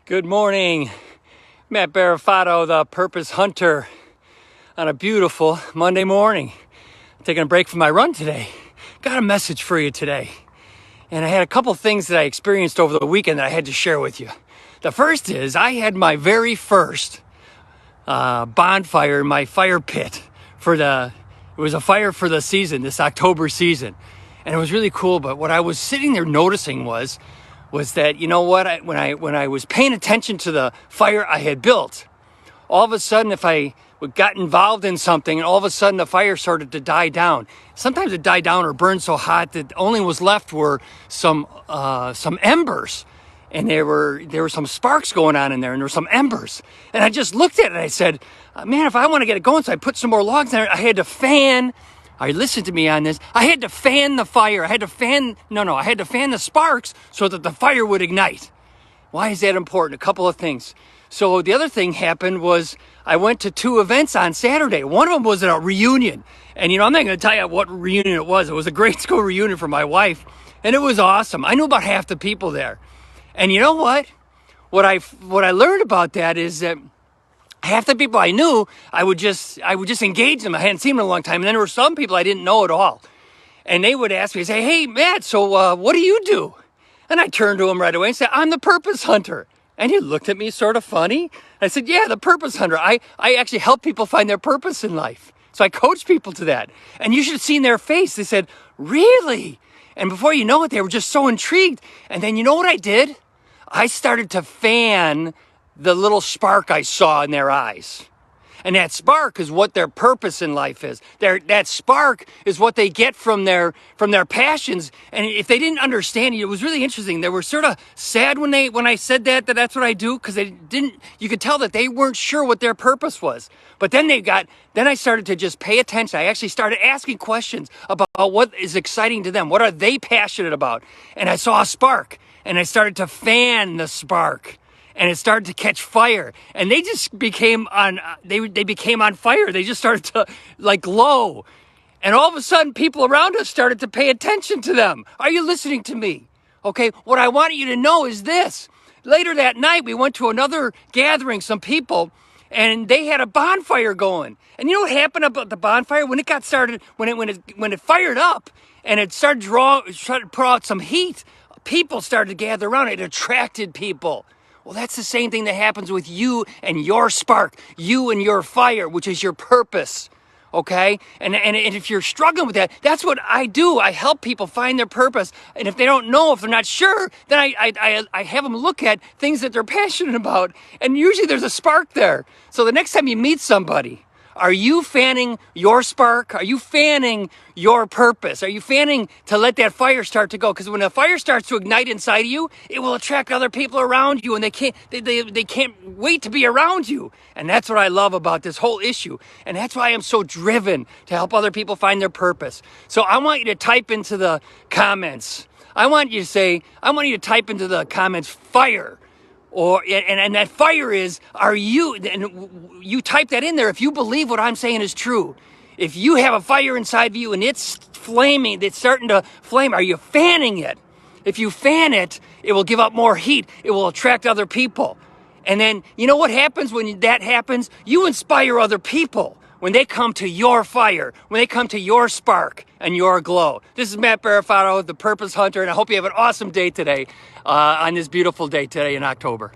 Good morning, Matt Barafato, the Purpose Hunter, on a beautiful Monday morning. I'm taking a break from my run today. Got a message for you today. And I had a couple things that I experienced over the weekend that I had to share with you. The first is I had my very first bonfire in my fire pit it was a fire for the season, this October season. And it was really cool, but what I was sitting there noticing was that, you know what, when I was paying attention to the fire I had built, all of a sudden, if I got involved in something and all of a sudden the fire started to die down, sometimes it died down or burned so hot that only was left were some embers. And there were some sparks going on in there, and there were some embers. And I just looked at it and I said, man, if I want to get it going, so I put some more logs in there. I had to fan. I listened to me on this. I had to fan the fire. I had to fan the sparks so that the fire would ignite. Why is that important? A couple of things. So the other thing happened was I went to 2 events on Saturday. One of them was a reunion. And, I'm not going to tell you what reunion it was. It was a grade school reunion for my wife. And it was awesome. I knew about half the people there. And you know what? What I learned about that is that half the people I knew, I would just engage them. I hadn't seen them in a long time. And then there were some people I didn't know at all. And they would ask me, say, hey, Matt, so what do you do? And I turned to them right away and said, I'm the Purpose Hunter. And he looked at me sort of funny. I said, yeah, the Purpose Hunter. I actually help people find their purpose in life. So I coach people to that. And you should have seen their face. They said, really? And before you know it, they were just so intrigued. And then you know what I did? I started to fan the little spark I saw in their eyes. And that spark is what their purpose in life is. That spark is what they get from their passions. And if they didn't understand it, it was really interesting. They were sort of sad when I said that's what I do, because you could tell that they weren't sure what their purpose was. But then I started to just pay attention. I actually started asking questions about what is exciting to them. What are they passionate about? And I saw a spark, and I started to fan the spark. And it started to catch fire, and they just became on. They became on fire. They just started to glow, and all of a sudden, people around us started to pay attention to them. Are you listening to me? Okay. What I want you to know is this: later that night, we went to another gathering. Some people, and they had a bonfire going. And you know what happened about the bonfire when it got started? When it fired up and it started to put out some heat, people started to gather around. It attracted people. Well, that's the same thing that happens with you and your spark, you and your fire, which is your purpose, okay? And if you're struggling with that, that's what I do. I help people find their purpose. And if they don't know, if they're not sure, then I have them look at things that they're passionate about. And usually there's a spark there. So the next time you meet somebody, are you fanning your spark? Are you fanning your purpose? Are you fanning to let that fire start to go? Because when the fire starts to ignite inside of you, it will attract other people around you, and they can't wait to be around you. And that's what I love about this whole issue. And that's why I'm so driven to help other people find their purpose. So I want you to type into the comments. I want you to type into the comments, fire. And that fire is, are you, and you type that in there if you believe what I'm saying is true. If you have a fire inside of you and it's flaming, it's starting to flame, are you fanning it? If you fan it, it will give up more heat. It will attract other people. And then, you know what happens when that happens? You inspire other people when they come to your fire, when they come to your spark and your glow. This is Matt Barafato, the Purpose Hunter, and I hope you have an awesome day today, on this beautiful day today in October.